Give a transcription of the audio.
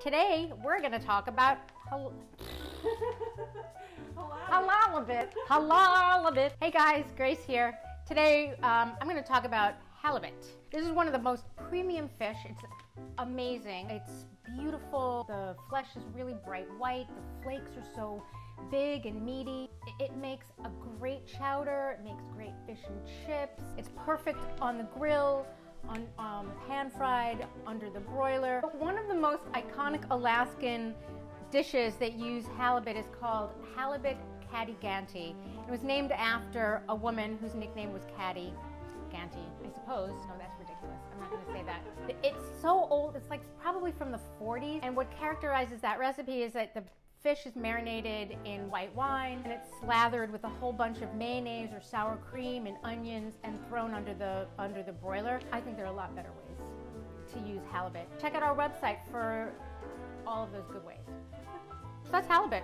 Today, we're going to talk about halibut. Hey guys, Grace here. Today, I'm going to talk about halibut. This is one of the most premium fish. It's amazing. It's beautiful. The flesh is really bright white. The flakes are so big and meaty. It makes a great chowder. It makes great fish and chips. It's perfect on the grill, on pan-fried, under the broiler. One of the most iconic Alaskan dishes that use halibut is called halibut catty-ganty. It was named after a woman whose nickname was Catty Ganty, I suppose. No, that's ridiculous. I'm not going to say that. It's so old. It's like probably from the 40s. And what characterizes that recipe is that the fish is marinated in white wine and it's slathered with a whole bunch of mayonnaise or sour cream and onions and thrown under the broiler. I think there are a lot better ways to use halibut. Check out our website for all of those good ways. So that's halibut.